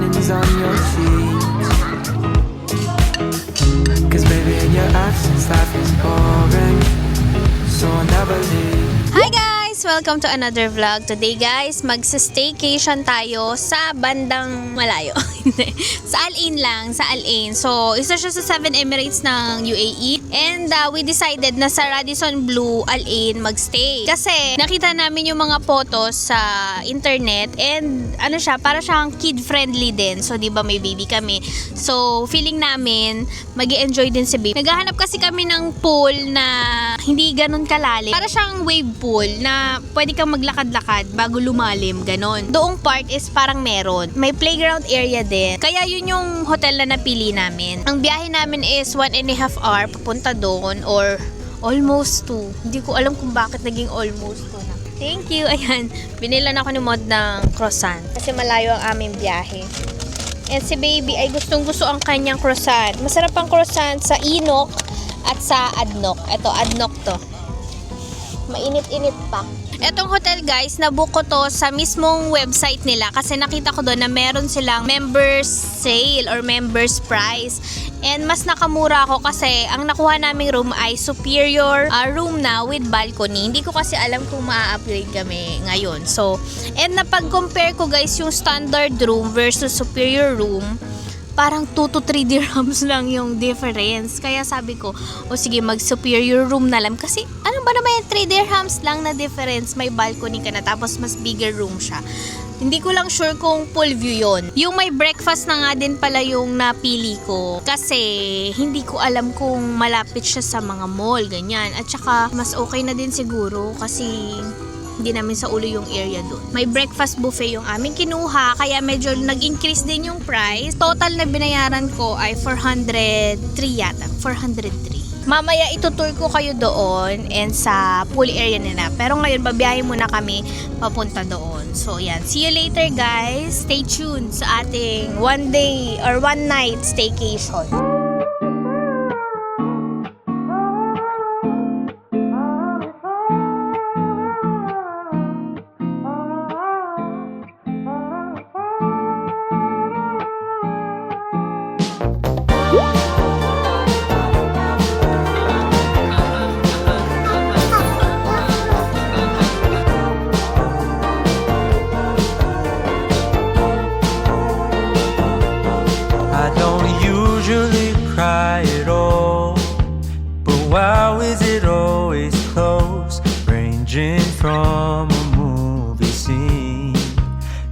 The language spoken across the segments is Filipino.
diamonds on your sheets. Cause baby, in your absence, life is boring. So I'll never leave. Hi guys! Welcome to another vlog. Today guys, magsa-staycation tayo sa bandang malayo. Sa Al Ain lang, sa Al Ain. So, isa siya sa 7 Emirates ng UAE. And we decided na sa Radisson Blu Al Ain magstay. Kasi nakita namin yung mga photos sa internet and ano siya, para siyang kid-friendly din. So, di ba may baby kami. So, feeling namin magi-enjoy din si baby. Naghahanap kasi kami ng pool na hindi ganun kalalim. Para siyang wave pool na pwede kang maglakad-lakad bago lumalim, ganon. Doong part is parang meron. May playground area din. Kaya yun yung hotel na napili namin. Ang biyahe namin is 1.5 hour papunta doon or almost 2. Hindi ko alam kung bakit naging almost 2 na. Thank you. Ayan, binilan ako ni Mod ng croissant kasi malayo ang aming biyahe. And si baby ay gustong-gusto ang kanyang croissant. Masarap ang croissant sa Inok at sa Adnok. Ito, Adnok to. Mainit-init pa. Etong hotel guys, nabook ko to sa mismong website nila kasi nakita ko doon na meron silang members sale or members price. And mas nakamura ako kasi ang nakuha naming room ay superior room na with balcony. Hindi ko kasi alam kung maa-upgrade kami ngayon. So, and napag-compare ko guys yung standard room versus superior room, parang 2 to 3 dirhams lang yung difference. Kaya sabi ko, o sige, mag-superior room na lang. Kasi, ano ba naman yung 3 dirhams lang na difference? May balcony ka na, tapos mas bigger room siya. Hindi ko lang sure kung full view yon. Yung may breakfast na nga din pala yung napili ko. Kasi, hindi ko alam kung malapit siya sa mga mall, ganyan. At saka, mas okay na din siguro kasi hindi namin sa ulo yung area doon. May breakfast buffet yung aming kinuha, kaya medyo nag-increase din yung price. Total na binayaran ko ay 403 yata. 403. Mamaya itutour ko kayo doon and sa pool area nila. Pero ngayon, babiyahe muna kami papunta doon. So, yan. See you later, guys. Stay tuned sa ating one day or one night staycation. I don't usually cry at all, but why is it always close? Ranging from a movie scene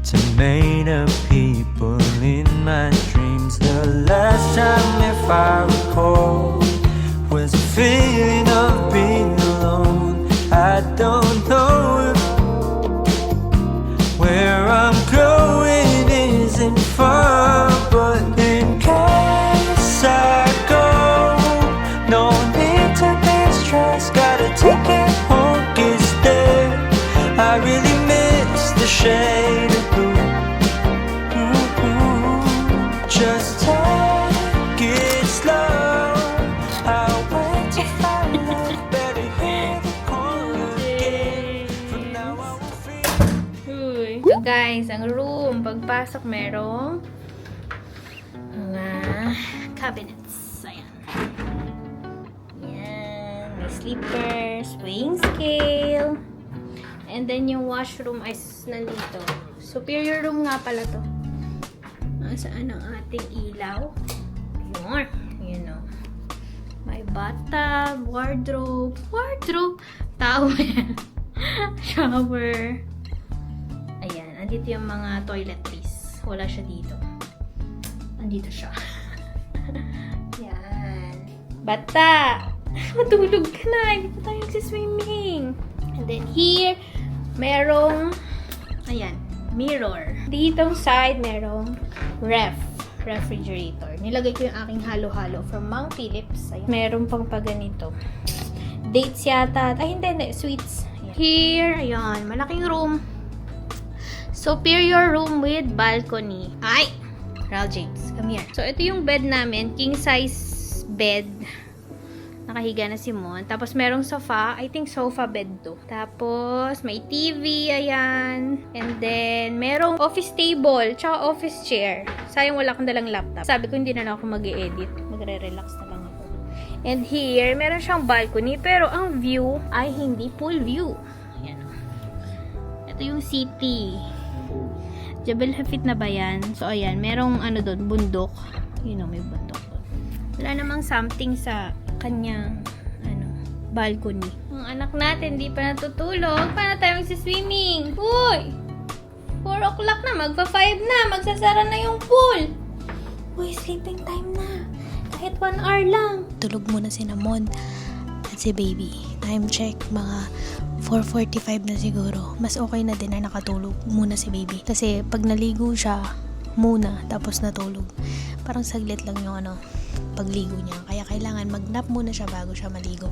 to made up people in my dreams. The last time, if I recall, was a feeling of being alone. I don't know if where I'm going isn't far, but in case I go, no need to be stressed. Gotta take it home, is there. I really miss the shade of blue. Just take it slow. I'll wait to find love. Better hear the call again. From now I will feel. So guys, ang room, pagpasok merong mga cabinets. Ayan. Yan. May sleepers, weighing scale. And then yung washroom ay nandito. Superior room nga pala to. Saan ang ating ilaw? Yun. Yun o. May bathtub, wardrobe, towel, shower. Ayan, andito yung mga toiletries. Wala siya dito. Andito siya. Yan. Bata! Matulog ka na. Hindi pa tayo nagsiswimming. And then here, merong, ayan, mirror. Ditong side, merong refrigerator. Nilagay ko yung aking halo-halo from Mang Philips. Ayan. Meron pang paganito. Dates yata. Ay, hindi. Sweets. Ayan. Here, ayan. Malaking room. Superior room with balcony. Ay! Ral James, come here. So, ito yung bed namin. King size bed. nakahiga na si Mon. Tapos merong sofa, I think sofa bed to. Tapos may TV, ayan. And then merong office table, tsaka office chair. Sayang wala akong dalang laptop. Sabi ko hindi na lang ako mag-e-edit. Magre-relax na lang ako. And here, meron siyang balcony, pero ang view ay hindi full view. Ayan. Ito yung city. Jebel Hafid na ba yan? So ayan, merong ano doon, bundok. May bundok doon. Wala namang something sa kanyang balcony. Ang anak natin di pa natutulog. Paano tayo magsiswimming? Uy! 4 o'clock na, magpa 5 na, magsasara na yung pool. Uy, sleeping time na. Kahit 1 hour lang. Tulog muna si Namon at si baby. Time check, mga 4:45 na siguro. Mas okay na din na nakatulog muna si baby. Kasi pag naligo siya muna, tapos natulog, parang saglit lang yung pagligo niya. Kaya kailangan mag-nap muna siya bago siya maligo.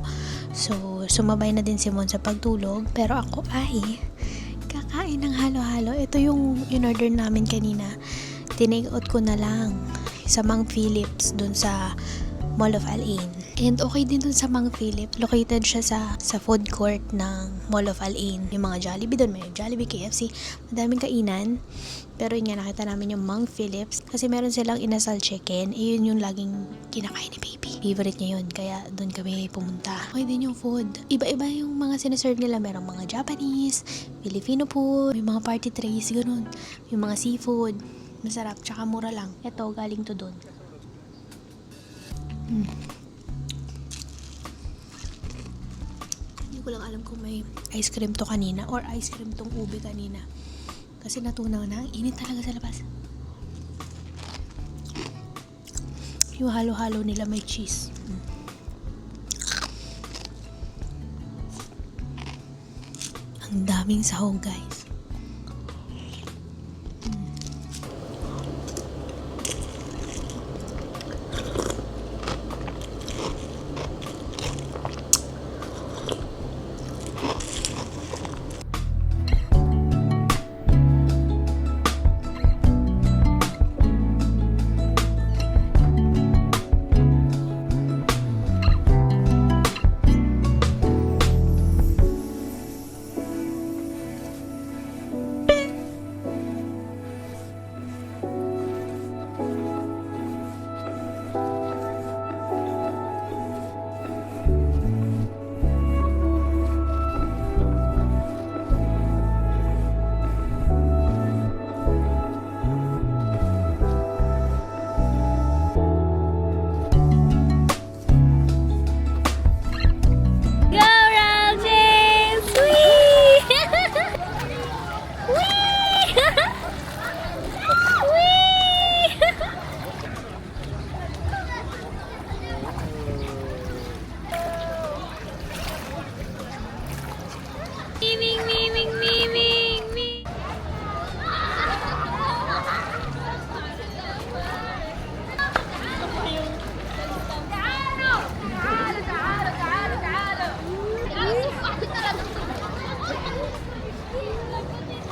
So, sumabay na din si Mon sa pagtulog. Pero ako ay kakain ng halo-halo. Ito yung in-order namin kanina. Tinake out ko na lang sa Mang Philips dun sa Mall of Al Ain. And okay din dun sa Mang Philips. Located siya sa food court ng Mall of Al Ain. Yung mga Jollibee dun, may Jollibee, KFC, madaming kainan. Pero yun nga, nakita namin yung Mang Philips kasi meron silang inasal chicken. Yun yung laging kinakain ni baby. Favorite niya yun, kaya doon kami pumunta. Okay din yung food. Iba-iba yung mga sinaserve nila. Merong mga Japanese, Filipino food, may mga party trays, ganun. Yung mga seafood. Masarap, tsaka mura lang. Ito, galing to doon. Hindi ko lang alam kung may ice cream to kanina or ice cream tong ube kanina. Kasi natunaw na. Init talaga sa labas. Yung halo-halo nila may cheese. Ang daming sahog, guys.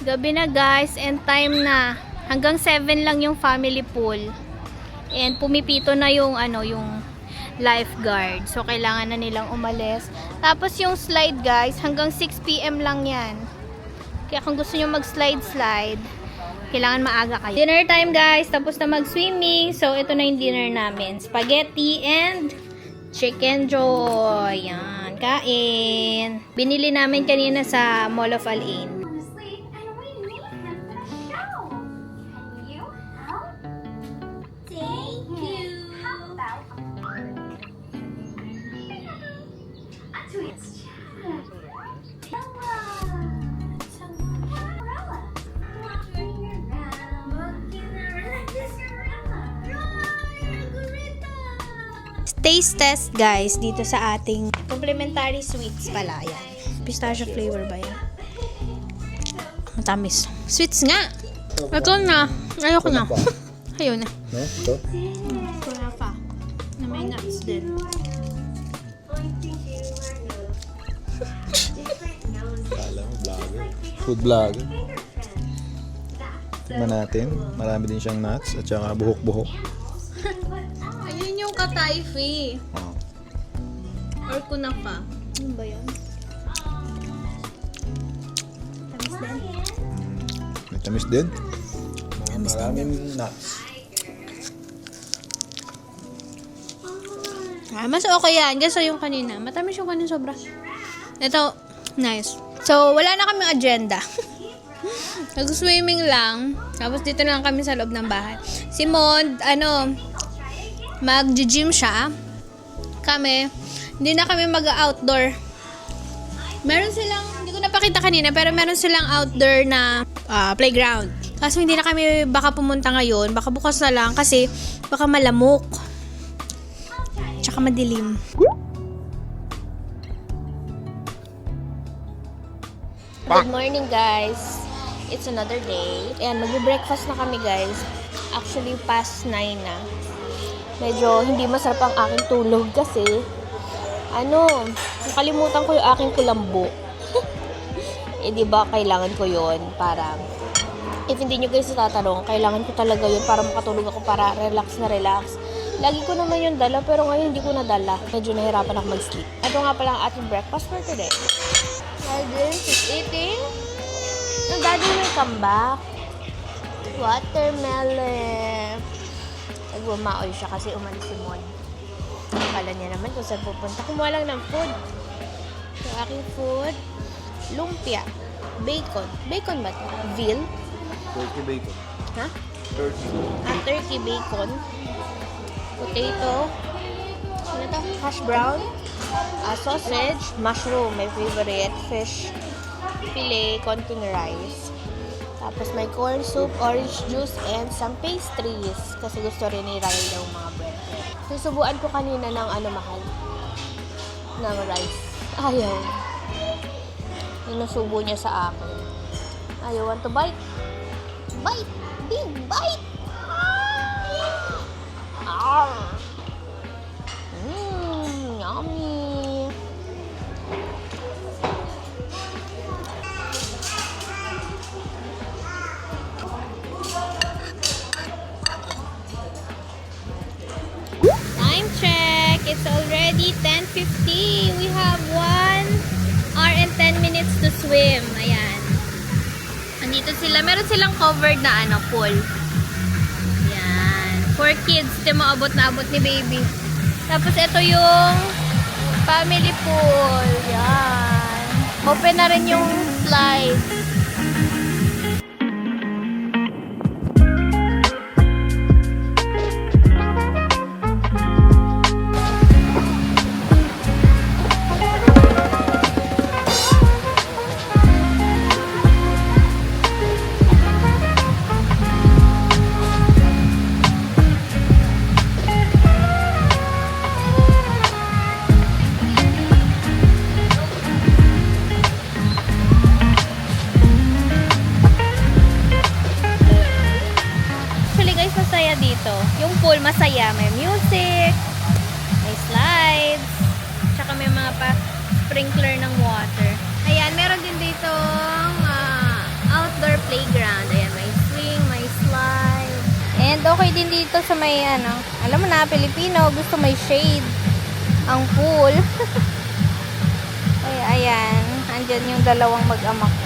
Gabi na guys, and time na. Hanggang 7 lang yung family pool. And pumipito na yung yung lifeguard. So kailangan na nilang umalis. Tapos yung slide guys, hanggang 6 PM lang yan. Kaya kung gusto nyo mag-slide, kailangan maaga kayo. Dinner time guys, tapos na mag-swimming. So ito na yung dinner namin. Spaghetti and chicken joy. Yan, kain. Binili namin kanina sa Mall of Al Ain. Taste test guys dito sa ating complimentary sweets pala yan. Pistachio flavor ba yan? Matamis. Sweets nga! Ito na. Ayoko na. Ayaw na. No? Ito? Kunafa. Na may nuts din. Kala mo, vlogger. Food vlogger. Tignan natin. Marami din siyang nuts at saka buhok-buhok. Ayun yung katayfi. Oh. Or kunafa. Ano ba yan? Tamis din. May tamis din. Tamis din. Maraming nuts. Mas okay yan. Kasi yung kanina. Matamis yung kanina sobra. Ito, nice. So, wala na kaming agenda. Nag-swimming lang. Tapos dito na lang kami sa loob ng bahay. Si Mod, mag-gym siya. Kami, hindi na kami mag-outdoor. Meron silang, hindi ko napakita kanina, pero meron silang outdoor na playground. Kaso hindi na kami baka pumunta ngayon. Baka bukas na lang kasi baka malamok. Tsaka madilim. Good morning, guys. It's another day. Ayan, mag-breakfast na kami, guys. Actually, past 9 na. Medyo hindi masarap ang aking tulog kasi nakalimutan ko yung aking kulambo. Di ba kailangan ko yon para if hindi nyo guys tatanong, kailangan ko talaga yun para makatulog ako, para relax na relax. Lagi ko naman yung dala, pero ngayon hindi ko nadala. Medyo nahirapan ako mag-sleep. Ito nga pala ang ating breakfast for today. Daddy is eating. Daddy will come back. Watermelon. Nagbumaoy siya kasi umalis si Mon. Akala niya naman kung saan pupunta. Kumuha lang ng food. Yung aking food, lumpia, bacon. Bacon ba ito? Veal? Turkey bacon. Ha? Turkey. Turkey bacon. Potato. Ano ito? Hash brown. Sausage. Mushroom. My favorite. Fish. Filet. Konting rice. Tapos may corn soup, orange juice, and some pastries. Kasi gusto rin ni Ryan yung mga bread. Susubuan ko kanina ng mahal. Ng rice. Ayaw. Inusubo niya sa akin. Ayaw, want to bite? Bite! Big bite! Ah! Yummy! Time check! It's already 10:50. We have 1 hour and 10 minutes to swim. Ayan. Andito sila. Meron silang covered na pool. Ayan. For kids. Ito yung abot na abot ni baby. Tapos ito yung family pool. Ayan. Open na rin yung slide. Masaya dito. Yung pool masaya. May music, may slides, tsaka may mga sprinkler ng water. Ayan, meron din dito outdoor playground. Ayan, may swing, may slide. And okay din dito sa may alam mo na, Pilipino, gusto may shade ang pool. Ayan, andyan yung dalawang mag-ama ko.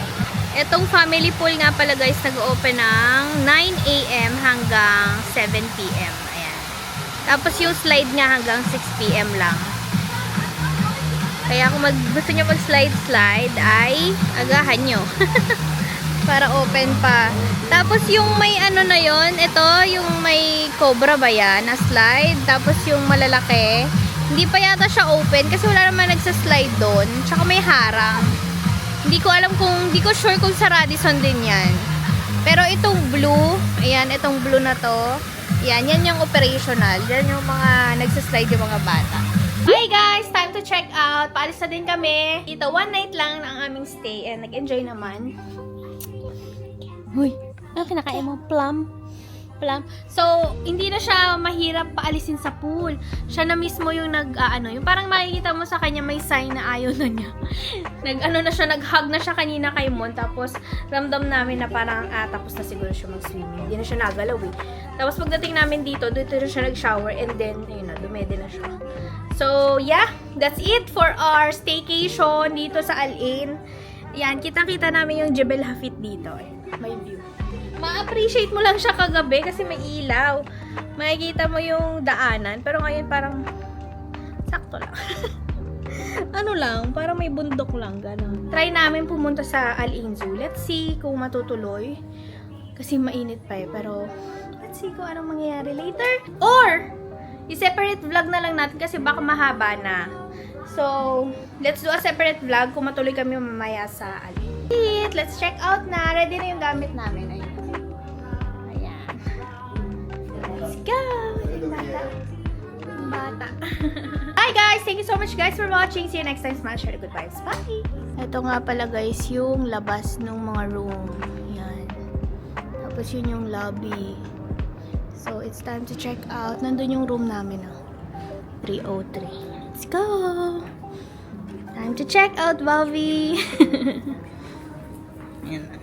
Etong family pool nga pala guys, nag-open ng 9 AM hanggang 7 PM. Ayan. Tapos yung slide niya hanggang 6 PM lang. Kaya kung gusto nyo mag-slide ay agahan nyo. Para open pa. Tapos yung may na yon, ito yung may cobra ba yan na slide. Tapos yung malalaki, hindi pa yata siya open kasi wala naman nagsa-slide doon. Tsaka may harang. Hindi ko sure kung sa Radisson din yan. Pero itong blue, ayan, itong blue na to, yan yung operational. Yan yung mga nagsaslide yung mga bata. Hi guys! Time to check out. Paalis na din kami. Ito, 1 night lang ang aming stay. And nag-enjoy naman. Uy, ano kinakain mo? Plum? So, hindi na siya mahirap paalisin sa pool. Siya na mismo yung yung parang makikita mo sa kanya may sign na ayaw na niya. Nag-hug na siya kanina kay Mon, tapos ramdam namin na parang, tapos na siguro siya mag-swimming. Hindi na siya nagalaw eh. Tapos pagdating namin dito na siya nag-shower, and then, ayun na, dumede na siya. So, yeah, that's it for our staycation dito sa Al-Ain. Yan, kita-kita namin yung Jebel Hafit dito. May view. Ma-appreciate mo lang siya kagabi kasi may ilaw. Makikita mo yung daanan, pero ngayon parang sakto lang. Parang may bundok lang, gano'n. Try namin pumunta sa Al-Ain Zoo. Let's see kung matutuloy. Kasi mainit pa eh, pero let's see kung anong mangyayari later. Or, i-separate vlog na lang natin kasi baka mahaba na. So, let's do a separate vlog kung matuloy kami mamaya sa Al-Ain. Let's check out na. Ready na yung gamit namin. Ayan. Let's go! Bata. Hi guys! Thank you so much guys for watching. See you next time. Smash share, good vibes. Bye! Ito nga pala guys yung labas ng mga room. Yan. Tapos yun yung lobby. So, it's time to check out. Nandun yung room namin. 303. Let's go! Time to check out, Bobby! Yan.